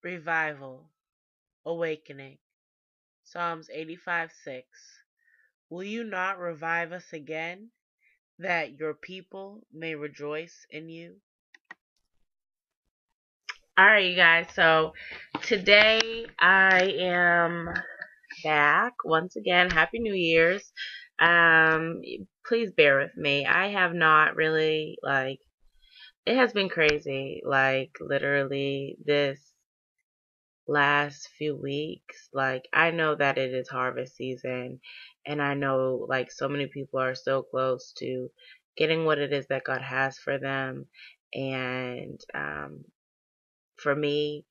revival, awakening. Psalms 85:6. Will you not revive us again, that your people may rejoice in you? Alright, you guys, so today I am back once again. Happy New Year's. Please bear with me. I have not really, it has been crazy, literally this last few weeks. I know that it is harvest season, and I know so many people are so close to getting what it is that God has for them. And for me,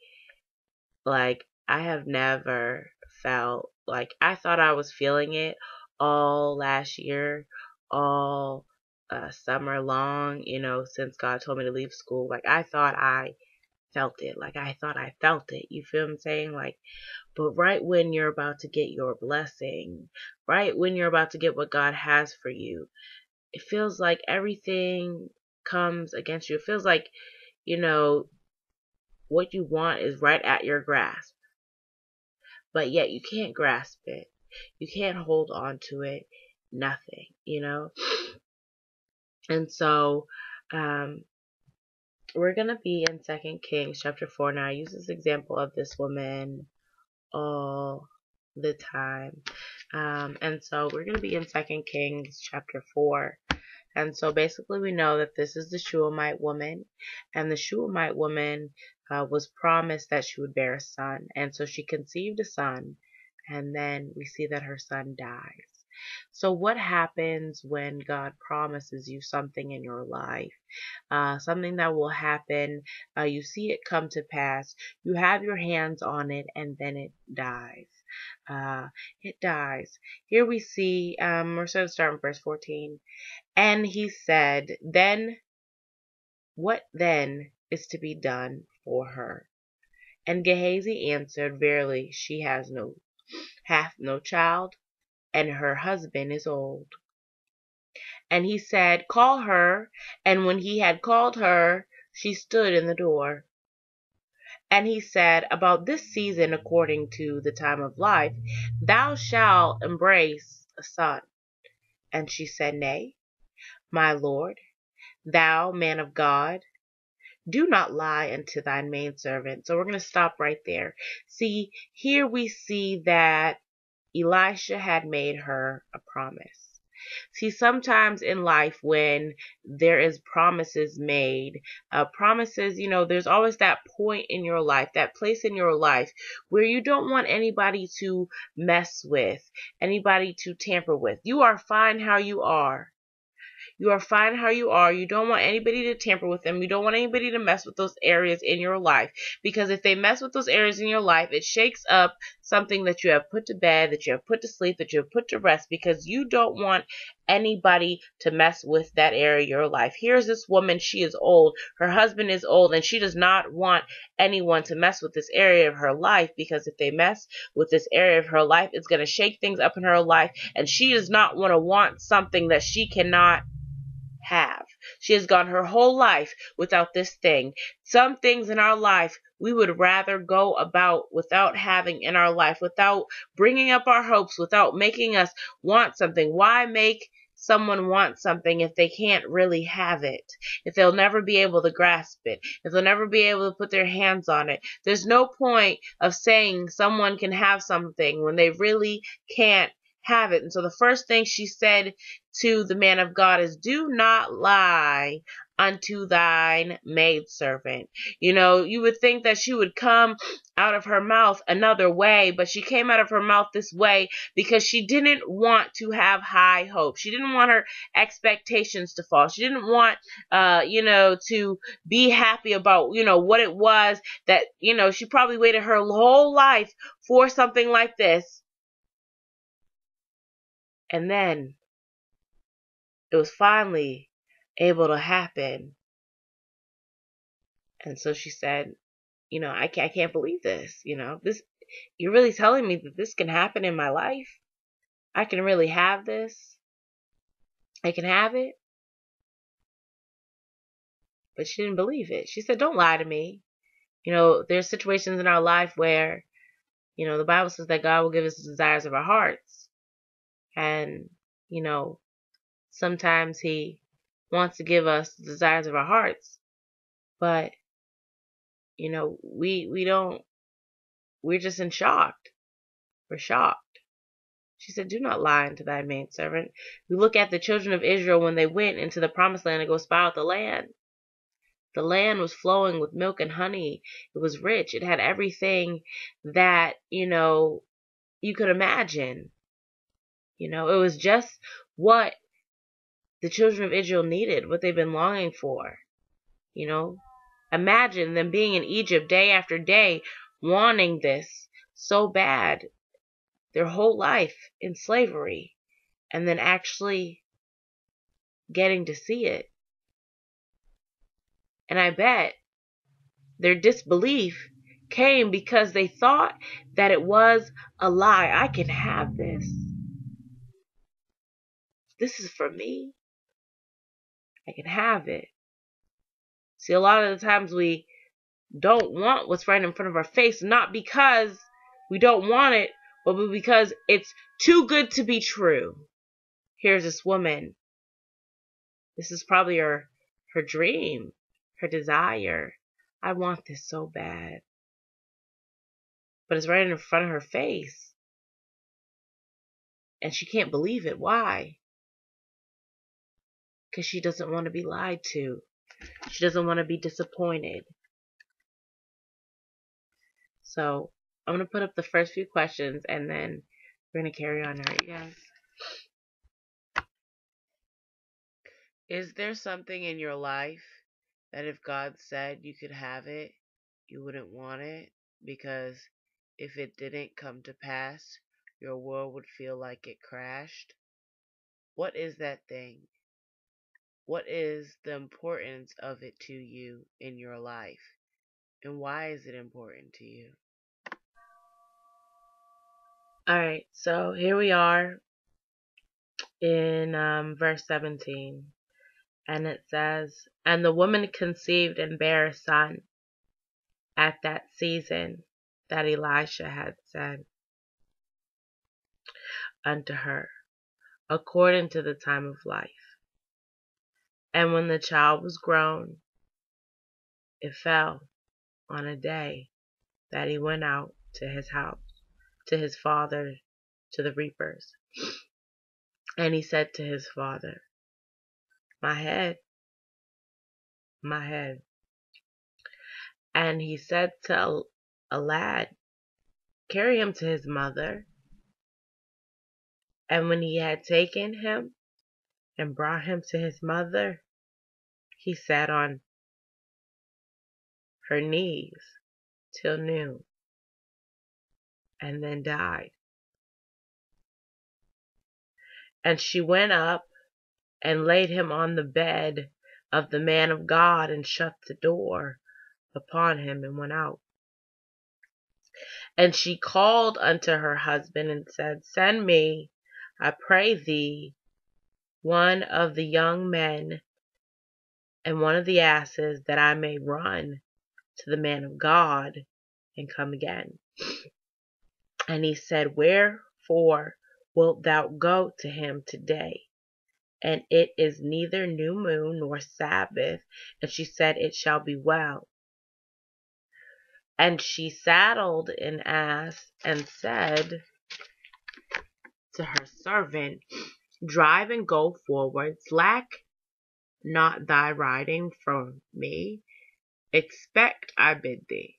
I have never felt I thought I was feeling it all last year, all summer long, since God told me to leave school. I thought I felt it. I thought I felt it. You feel what I'm saying? But right when you're about to get your blessing, right when you're about to get what God has for you, it feels like everything comes against you. It feels like, what you want is right at your grasp, but yet you can't grasp it. You can't hold on to it. Nothing. And so, we're going to be in 2 Kings chapter 4 now. I use this example of this woman all the time. And so we're going to be in 2 Kings chapter 4. And so basically we know that this is the Shulamite woman. And the Shulamite woman was promised that she would bear a son. And so she conceived a son. And then we see that her son dies. So what happens when God promises you something in your life? Something that will happen. You see it come to pass. You have your hands on it, and then it dies. It dies. Here we see, we're going to start in verse 14. And he said, then, what then is to be done for her? And Gehazi answered, verily, she hath no child, and her husband is old. And he said, call her. And when he had called her, she stood in the door. And he said, about this season, according to the time of life, thou shalt embrace a son. And she said, nay, my Lord, thou man of God, do not lie unto thine maidservant. So we're going to stop right there. See, here we see that Elisha had made her a promise. See, sometimes in life when there is promises made, there's always that point in your life, that place in your life where you don't want anybody to mess with, anybody to tamper with. You are fine how you are. You are fine how you are. You don't want anybody to tamper with them. You don't want anybody to mess with those areas in your life. Because if they mess with those areas in your life, it shakes up something that you have put to bed, that you have put to sleep, that you have put to rest, because you don't want anybody to mess with that area of your life. Here's this woman. She is old. Her husband is old, and she does not want anyone to mess with this area of her life, because if they mess with this area of her life, it's going to shake things up in her life, and she does not want something that she cannot have. She has gone her whole life without this thing. Some things in our life we would rather go about without having in our life, without bringing up our hopes, without making us want something. Why make someone want something if they can't really have it, if they'll never be able to grasp it, if they'll never be able to put their hands on it? There's no point of saying someone can have something when they really can't have it. And so the first thing she said to the man of God is, do not lie unto thine maidservant. You would think that she would come out of her mouth another way, but she came out of her mouth this way because she didn't want to have high hope. She didn't want her expectations to fall. She didn't want, to be happy about, what it was that, she probably waited her whole life for something like this. And then it was finally able to happen. And so she said, I can't believe this. You're really telling me that this can happen in my life? I can really have this? I can have it? But she didn't believe it. She said, don't lie to me. There's situations in our life where, the Bible says that God will give us the desires of our hearts. And, sometimes He wants to give us the desires of our hearts. But, we're just in shock. We're shocked. She said, do not lie unto thy maidservant. We look at the children of Israel when they went into the promised land to go spy out the land. The land was flowing with milk and honey. It was rich. It had everything that, you could imagine. It was just what the children of Israel needed, what they've been longing for. Imagine them being in Egypt day after day, wanting this so bad, their whole life in slavery, and then actually getting to see it. And I bet their disbelief came because they thought that it was a lie. I can have this. This is for me. I can have it. See, a lot of the times we don't want what's right in front of our face, not because we don't want it, but because it's too good to be true. Here's this woman. This is probably her dream, her desire. I want this so bad. But it's right in front of her face. And she can't believe it. Why? Because she doesn't want to be lied to. She doesn't want to be disappointed. So I'm going to put up the first few questions and then we're going to carry on. All right, you guys. Is there something in your life that if God said you could have it, you wouldn't want it? Because if it didn't come to pass, your world would feel like it crashed? What is that thing? What is the importance of it to you in your life? And why is it important to you? Alright, so here we are in verse 17. And it says, and the woman conceived and bare a son at that season that Elisha had said unto her, according to the time of life. And when the child was grown, it fell on a day that he went out to his house, to his father, to the reapers. And he said to his father, my head, my head. And he said to a lad, carry him to his mother. And when he had taken him and brought him to his mother, he sat on her knees till noon, and then died. And she went up and laid him on the bed of the man of God, and shut the door upon him, and went out. And she called unto her husband, and said, send me, I pray thee, one of the young men, and one of the asses, that I may run to the man of God, and come again. And he said, wherefore wilt thou go to him today? And it is neither new moon nor Sabbath. And she said, it shall be well. And she saddled an ass, and said to her servant, drive and go forward, slack not thy riding from me, expect, I bid thee.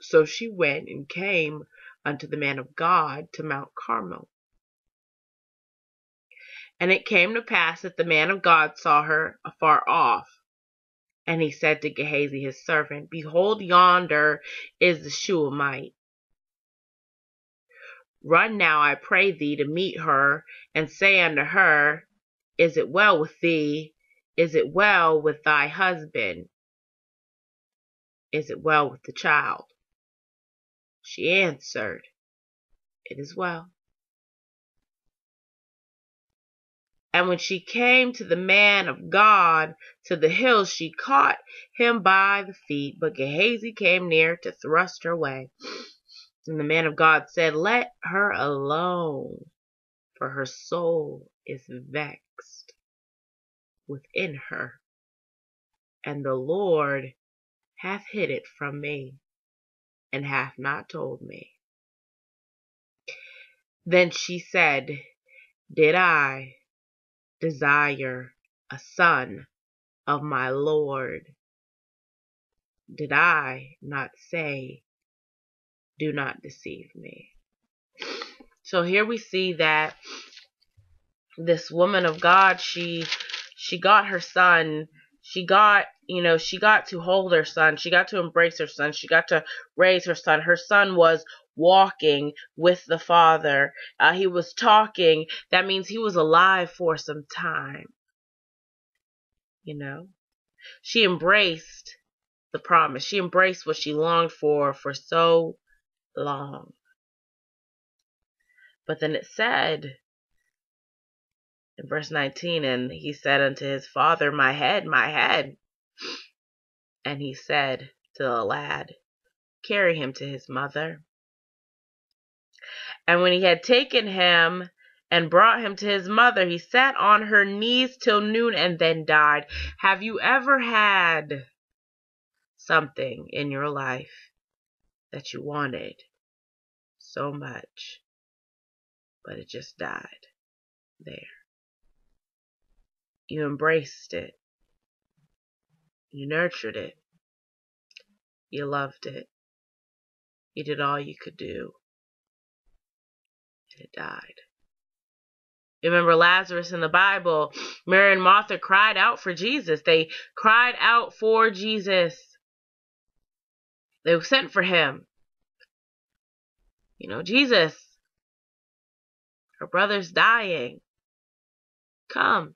So she went and came unto the man of God to Mount Carmel. And it came to pass that the man of God saw her afar off. And he said to Gehazi his servant, behold, yonder is the Shulamite. Run now, I pray thee, to meet her, and say unto her, is it well with thee? Is it well with thy husband? Is it well with the child? She answered, it is well. And when she came to the man of God to the hill, she caught him by the feet. But Gehazi came near to thrust her away. And the man of God said, "Let her alone, for her soul is vexed within her, and the Lord hath hid it from me, and hath not told me." Then she said, "Did I desire a son of my Lord? Did I not say, do not deceive me?" So here we see that this woman of God, she got her son. She got to hold her son. She got to embrace her son. She got to raise her son. Her son was walking with the Father. He was talking. That means he was alive for some time. She embraced the promise. She embraced what she longed for so long. But then it said in verse 19, and he said unto his father, "My head, my head." And he said to the lad, "Carry him to his mother." And when he had taken him and brought him to his mother, he sat on her knees till noon and then died. Have you ever had something in your life that you wanted so much, but it just died there? You embraced it. You nurtured it. You loved it. You did all you could do. And it died. You remember Lazarus in the Bible? Mary and Martha cried out for Jesus. They cried out for Jesus. They sent for him. Jesus, her brother's dying. Come.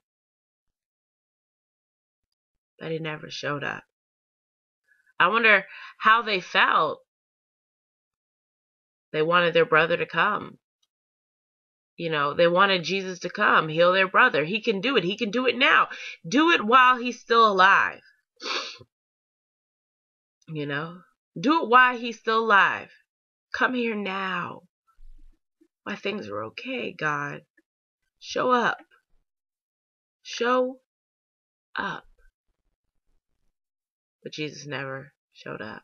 But he never showed up. I wonder how they felt. They wanted their brother to come. They wanted Jesus to come, heal their brother. He can do it. He can do it now. Do it while he's still alive. Do it while he's still alive. Come here now. Why, things are okay, God. Show up. Show up. But Jesus never showed up.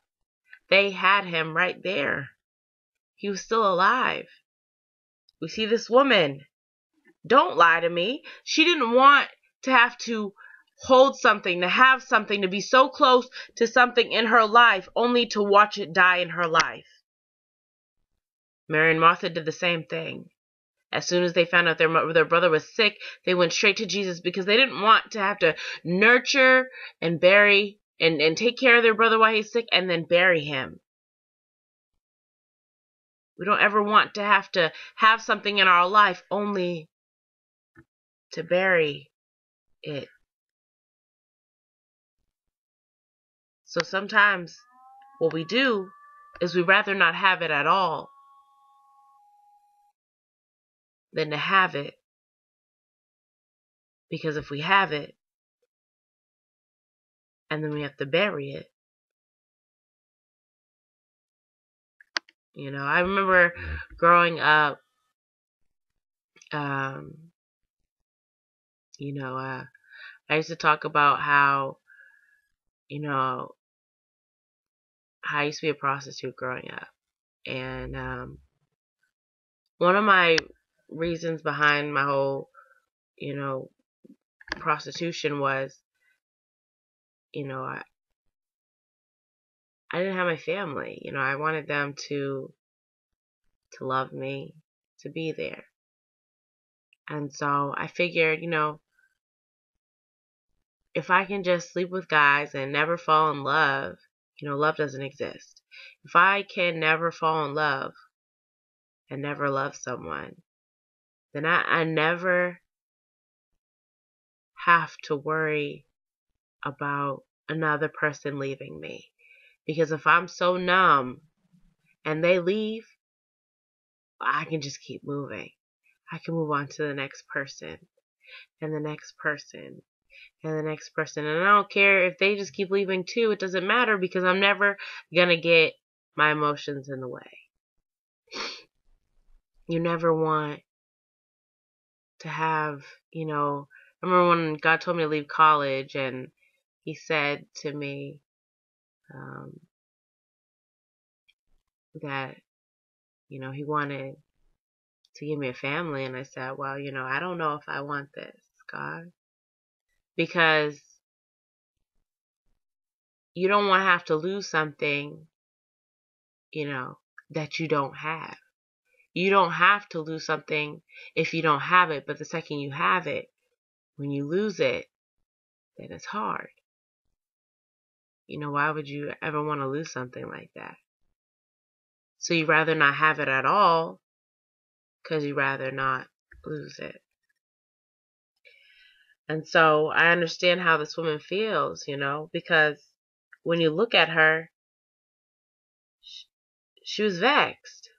They had him right there. He was still alive. We see this woman. Don't lie to me. She didn't want to have to hold something, to have something, to be so close to something in her life, only to watch it die in her life. Mary and Martha did the same thing. As soon as they found out their brother was sick, they went straight to Jesus because they didn't want to have to nurture and bury and take care of their brother while he's sick and then bury him. We don't ever want to have something in our life only to bury it. So sometimes what we do is we'd rather not have it at all than to have it. Because if we have it, and then we have to bury it. I remember growing up, I used to talk about how, I used to be a prostitute growing up. And one of my reasons behind my whole, prostitution was, I didn't have my family. I wanted them to love me, to be there. And so I figured, if I can just sleep with guys and never fall in love, love doesn't exist. If I can never fall in love and never love someone, then I never have to worry about another person leaving me. Because if I'm so numb and they leave, I can just keep moving. I can move on to the next person. and the next person and the next person. And I don't care if they just keep leaving too. It doesn't matter because I'm never going to get my emotions in the way. You never want to have, I remember when God told me to leave college and he said to me that, he wanted to give me a family. And I said, well, I don't know if I want this, God, because you don't want to have to lose something, that you don't have. You don't have to lose something if you don't have it, but the second you have it, when you lose it, then it's hard. Why would you ever want to lose something like that? So you'd rather not have it at all because you'd rather not lose it. And so I understand how this woman feels, because when you look at her, she was vexed.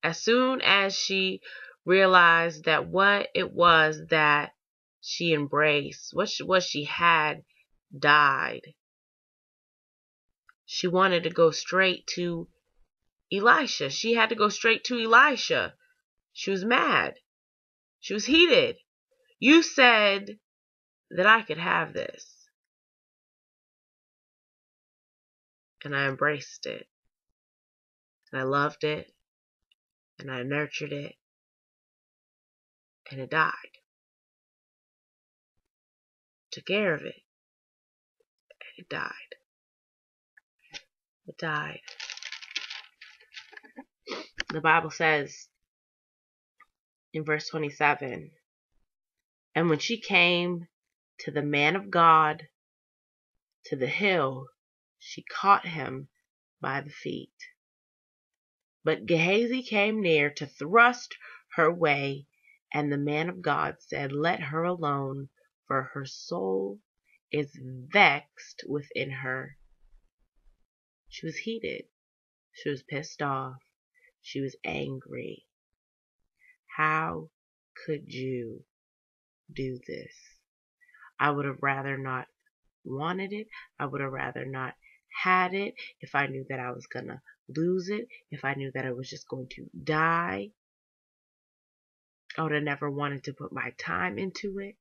As soon as she realized that what it was that she embraced, what she had died, she wanted to go straight to Elisha. She had to go straight to Elisha. She was mad. She was heated. You said that I could have this. And I embraced it. And I loved it. And I nurtured it. And it died. Took care of it. And it died. It died. The Bible says in verse 27, and when she came to the man of God, to the hill, she caught him by the feet. But Gehazi came near to thrust her way, and the man of God said, let her alone, for her soul is vexed within her. She was heated. She was pissed off. She was angry. How could you do this? I would have rather not wanted it. I would have rather not had it if I knew that I was going to lose it, if I knew that I was just going to die. I would have never wanted to put my time into it.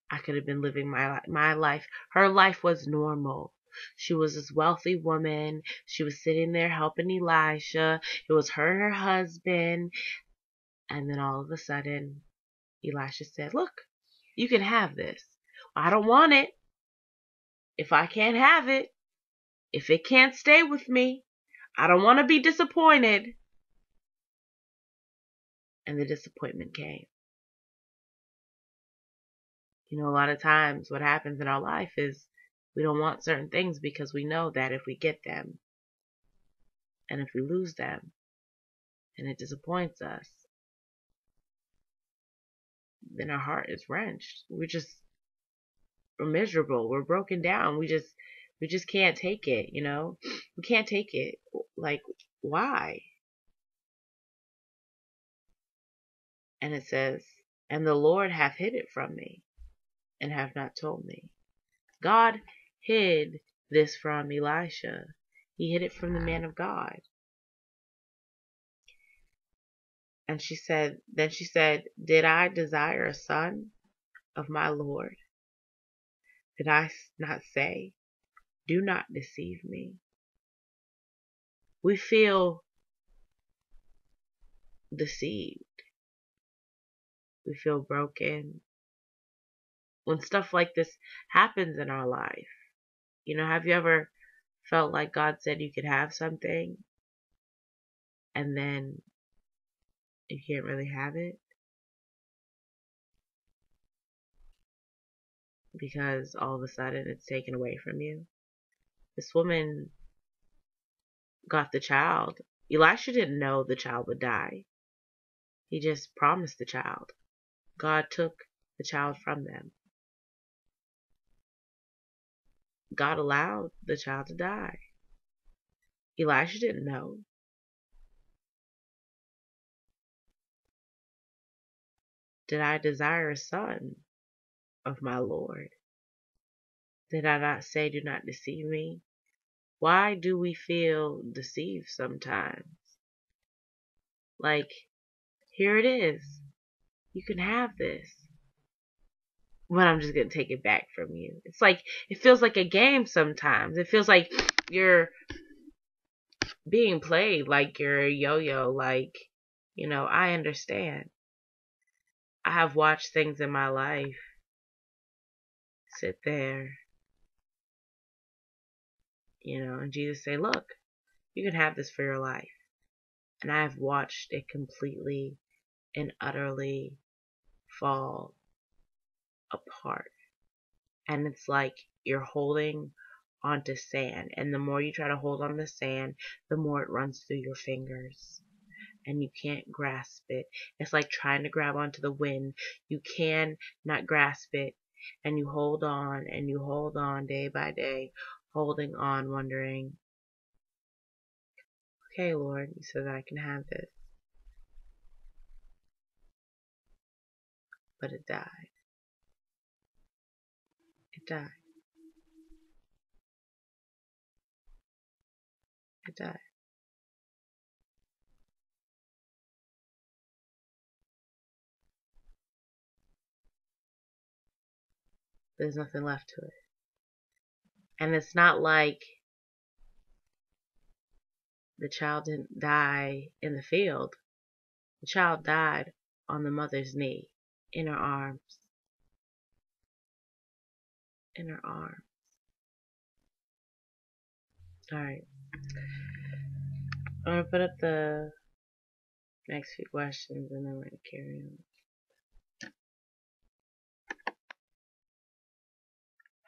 I could have been living my life. Her life was normal. She was this wealthy woman. She was sitting there helping Elisha. It was her and her husband. And then all of a sudden, Elisha said, look, you can have this. I don't want it. If I can't have it, if it can't stay with me, I don't want to be disappointed. And the disappointment came. A lot of times what happens in our life is we don't want certain things because we know that if we get them and if we lose them and it disappoints us, then our heart is wrenched. We're miserable. We're broken down. We just can't take it, We can't take it. Like, why? And it says, and the Lord hath hid it from me and have not told me. God hid this from Elisha. He hid it from the man of God. And then she said, did I desire a son of my Lord? Did I not say, do not deceive me? We feel deceived. We feel broken when stuff like this happens in our life. Have you ever felt like God said you could have something and then you can't really have it because all of a sudden it's taken away from you? This woman got the child. Elisha didn't know the child would die. He just promised the child. God took the child from them. God allowed the child to die. Elisha didn't know. Did I desire a son of my Lord? Did I not say, do not deceive me? Why do we feel deceived sometimes? Like, here it is. You can have this. But I'm just going to take it back from you. It's like, it feels like a game sometimes. It feels like you're being played, like you're a yo-yo. Like, I understand. I have watched things in my life sit there, and Jesus say, look, you can have this for your life. And I have watched it completely and utterly fall apart. And it's like you're holding onto sand. And the more you try to hold on the sand, the more it runs through your fingers. And you can't grasp it. It's like trying to grab onto the wind. You can not grasp it. And you hold on day by day, holding on, wondering, okay, Lord, you said that I can have this. But it died. It died. It died. There's nothing left to it. And it's not like the child didn't die in the field. The child died on the mother's knee, in her arms. In her arms. Alright. I'm going to put up the next few questions and then we're going to carry on.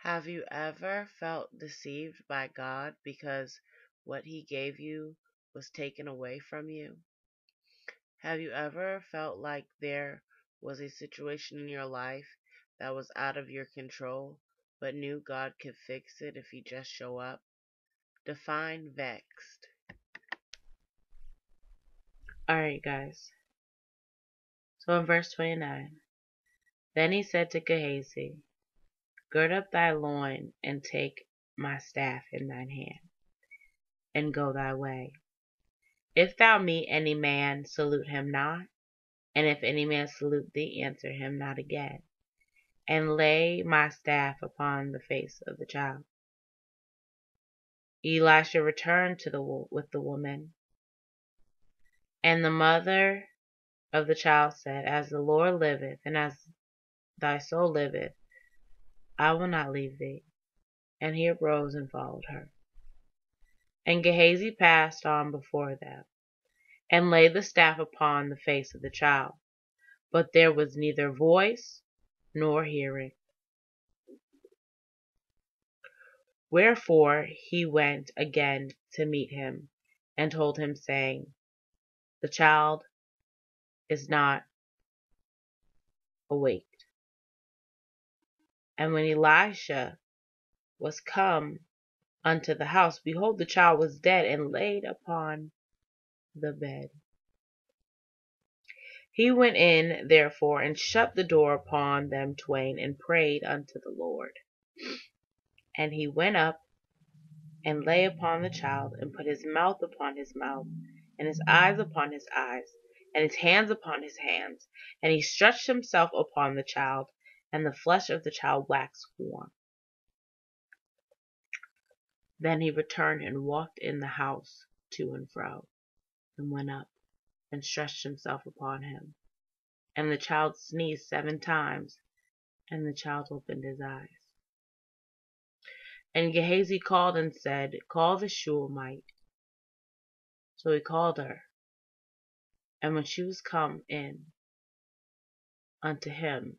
Have you ever felt deceived by God because what He gave you was taken away from you? Have you ever felt like there was a situation in your life that was out of your control, but knew God could fix it if you just show up? Define vexed. Alright, guys. So in verse 29, then he said to Gehazi, gird up thy loin, and take my staff in thine hand, and go thy way. If thou meet any man, salute him not, and if any man salute thee, answer him not again, and lay my staff upon the face of the child. Elisha returned with the woman, and the mother of the child said, as the Lord liveth, and as thy soul liveth, I will not leave thee. And he arose and followed her. And Gehazi passed on before them, and laid the staff upon the face of the child. But there was neither voice nor hearing. Wherefore he went again to meet him, and told him, saying, the child is not awaked. And when Elisha was come unto the house, behold, the child was dead, and laid upon the bed. He went in, therefore, and shut the door upon them twain, and prayed unto the Lord. And he went up, and lay upon the child, and put his mouth upon his mouth, and his eyes upon his eyes, and his hands upon his hands. And he stretched himself upon the child, and the flesh of the child waxed warm. Then he returned and walked in the house to and fro, and went up, and stretched himself upon him. And the child sneezed 7 times, and the child opened his eyes. And Gehazi called and said, call the Shulamite. So he called her. And when she was come in unto him,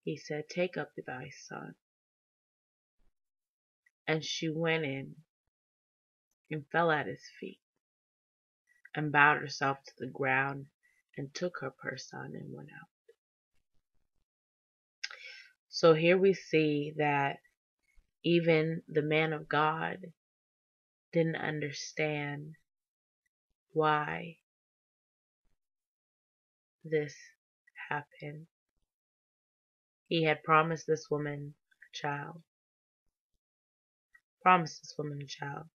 he said, take up thy son. And she went in, and fell at his feet, and bowed herself to the ground, and took up her son, and went out. So here we see that even the man of God didn't understand why this happened. He had promised this woman a child. Promised this woman a child.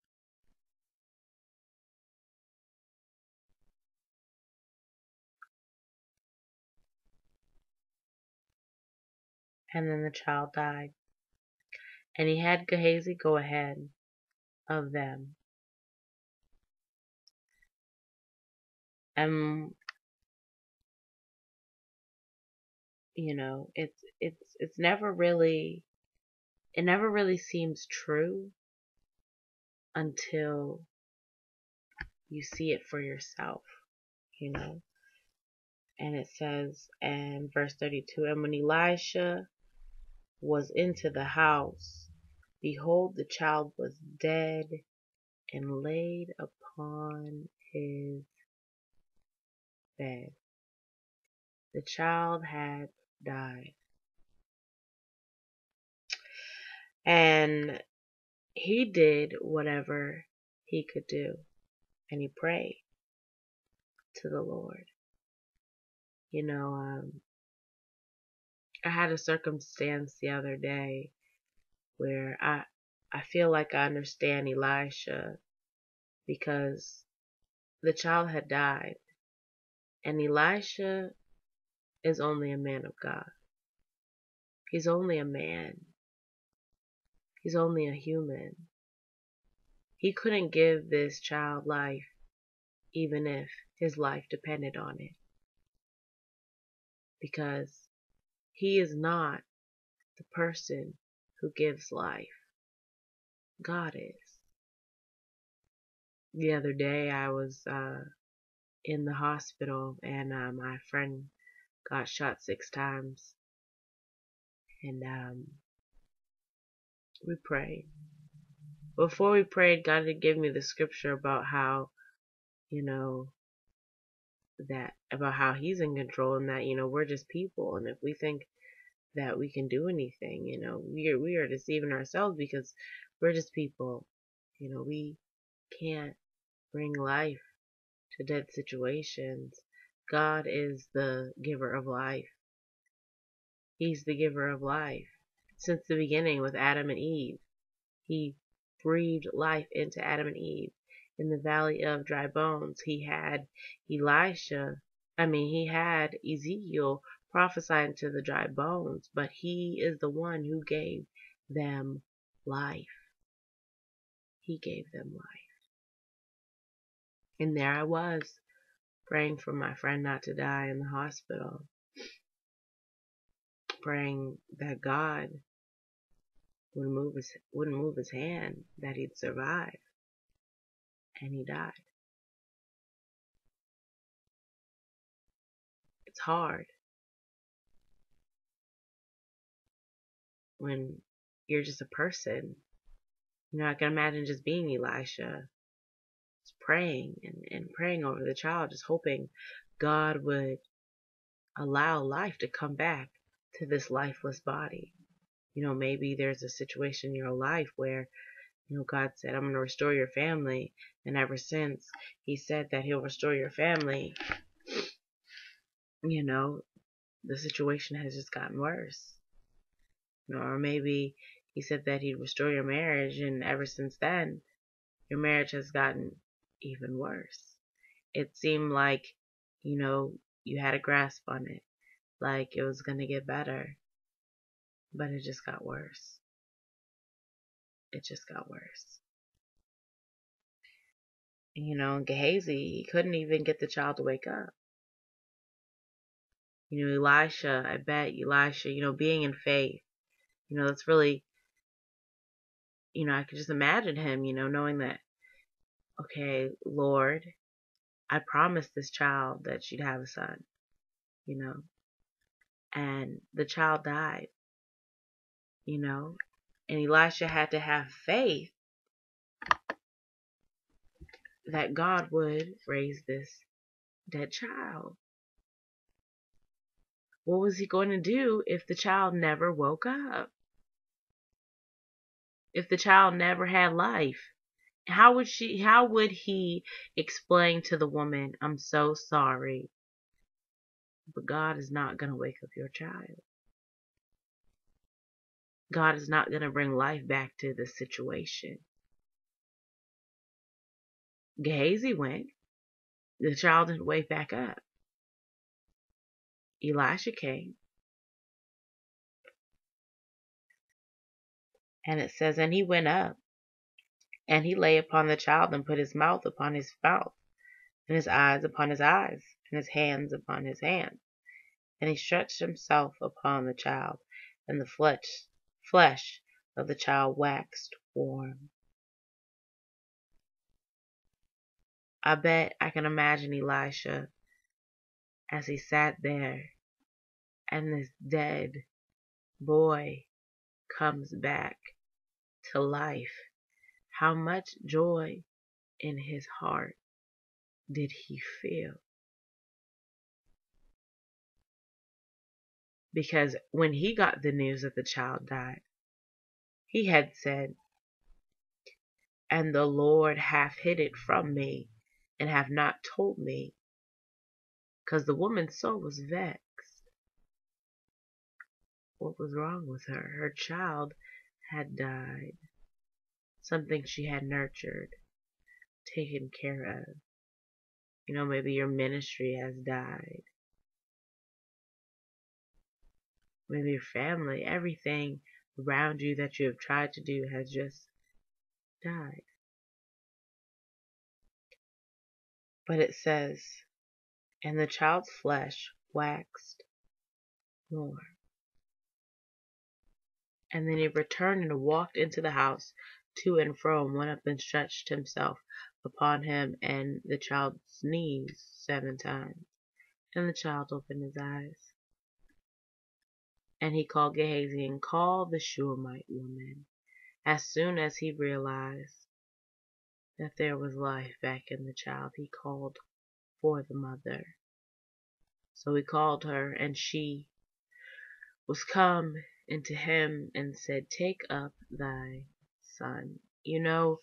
And then the child died. And he had Gehazi go ahead of them. And it's never really, it never really seems true until you see it for yourself, you know. And it says in verse 32, and when Elisha was into the house, behold, the child was dead and laid upon his bed. The child had died. And he did whatever he could do. And he prayed to the Lord. I had a circumstance the other day where I feel like I understand Elisha, because the child had died. And Elisha is only a man of God. He's only a man. He's only a human. He couldn't give this child life even if his life depended on it, because he is not the person who gives life. God is. The other day I was in the hospital, and my friend got shot 6 times, and we prayed. Before we prayed, God had given me the scripture about how, about how he's in control, and that, we're just people, and if we think that we can do anything, we are deceiving ourselves, because we're just people. We can't bring life to dead situations. God is the giver of life. He's the giver of life. Since the beginning with Adam and Eve, he breathed life into Adam and Eve. In the valley of dry bones, he had Ezekiel prophesying to the dry bones, but he is the one who gave them life. He gave them life. And there I was, praying for my friend not to die in the hospital, praying that God wouldn't move his hand, that he'd survive. And he died. It's hard when you're just a person. I can imagine just being Elisha, just praying and praying over the child, just hoping God would allow life to come back to this lifeless body. Maybe there's a situation in your life where, God said, I'm going to restore your family. And ever since he said that he'll restore your family, the situation has just gotten worse. Or maybe he said that he'd restore your marriage, and ever since then, your marriage has gotten even worse. It seemed like, you had a grasp on it, like it was going to get better, but it just got worse. It just got worse. Gehazi, he couldn't even get the child to wake up. Elisha, I bet Elisha, being in faith, that's really, I could just imagine him, knowing that, okay, Lord, I promised this child that she'd have a son, and the child died, and Elisha had to have faith that God would raise this dead child. What was he going to do if the child never woke up? If the child never had life? How would he explain to the woman, I'm so sorry, but God is not going to wake up your child? God is not going to bring life back to the situation. Gehazi went. The child didn't wake back up. Elisha came. And it says, and he went up, and he lay upon the child, and put his mouth upon his mouth, and his eyes upon his eyes, and his hands upon his hands. And he stretched himself upon the child, and the flesh of the child waxed warm. I bet I can imagine Elisha as he sat there, and this dead boy comes back to life. How much joy in his heart did he feel? Because when he got the news that the child died, he had said, and the Lord hath hid it from me, and have not told me. Because the woman's soul was vexed. What was wrong with her? Her child had died. Something she had nurtured, taken care of. You know, maybe your ministry has died. Maybe your family, everything around you that you have tried to do has just died. But it says, and the child's flesh waxed warm. And then he returned and walked into the house to and fro, and went up and stretched himself upon him, and the child sneezed 7 times. And the child opened his eyes. And he called Gehazi and called the Shunammite woman. As soon as he realized that there was life back in the child, he called for the mother. So he called her, and she was come into him and said, take up thy son. You know,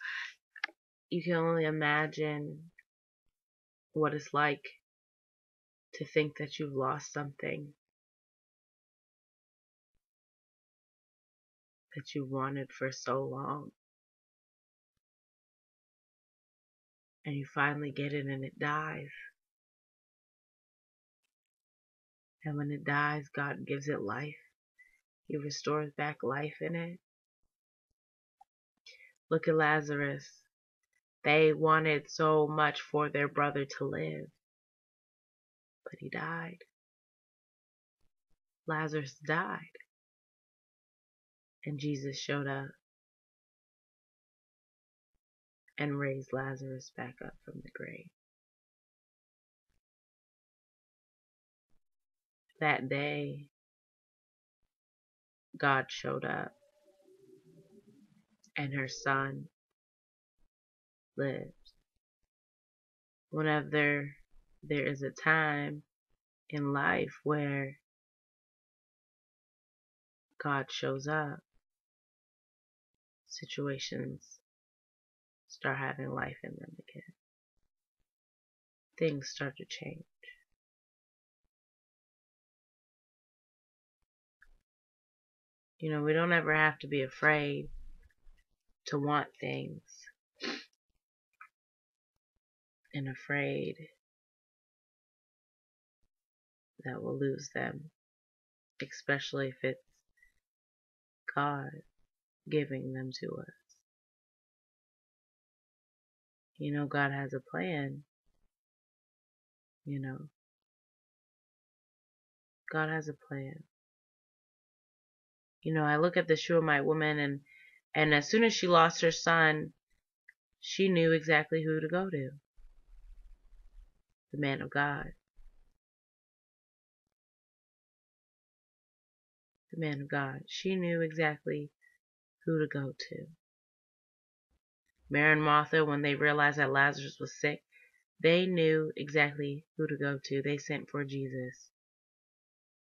you can only imagine what it's like to think that you've lost something that you wanted for so long. And you finally get it and it dies. And when it dies, God gives it life. He restores back life in it. Look at Lazarus. They wanted so much for their brother to live, but he died. Lazarus died. And Jesus showed up and raised Lazarus back up from the grave. That day, God showed up, and her son lived. Whenever there is a time in life where God shows up, situations start having life in them again. Things start to change. You know, we don't ever have to be afraid to want things and afraid that we'll lose them, especially if it's God giving them to us. You know, God has a plan. You know, God has a plan. You know, I look at the Shunammite woman, and as soon as she lost her son, she knew exactly who to go to. The man of God. The man of God. She knew exactly who to go to. Mary and Martha, when they realized that Lazarus was sick, they knew exactly who to go to. They sent for Jesus.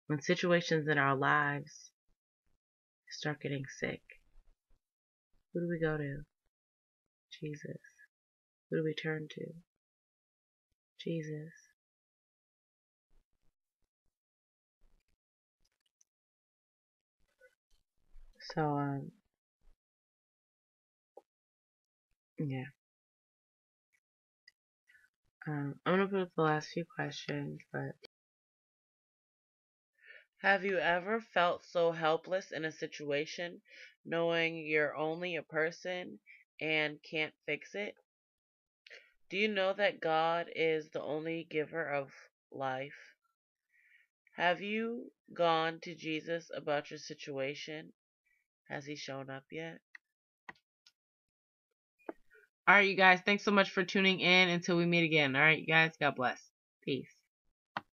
When situations in our lives start getting sick, who do we go to? Jesus. Who do we turn to? Jesus. So, yeah. I'm gonna put the last few questions, but have you ever felt so helpless in a situation, knowing you're only a person and can't fix it? Do you know that God is the only giver of life? Have you gone to Jesus about your situation? Has he shown up yet? All right, you guys. Thanks so much for tuning in. Until we meet again. All right, you guys. God bless. Peace.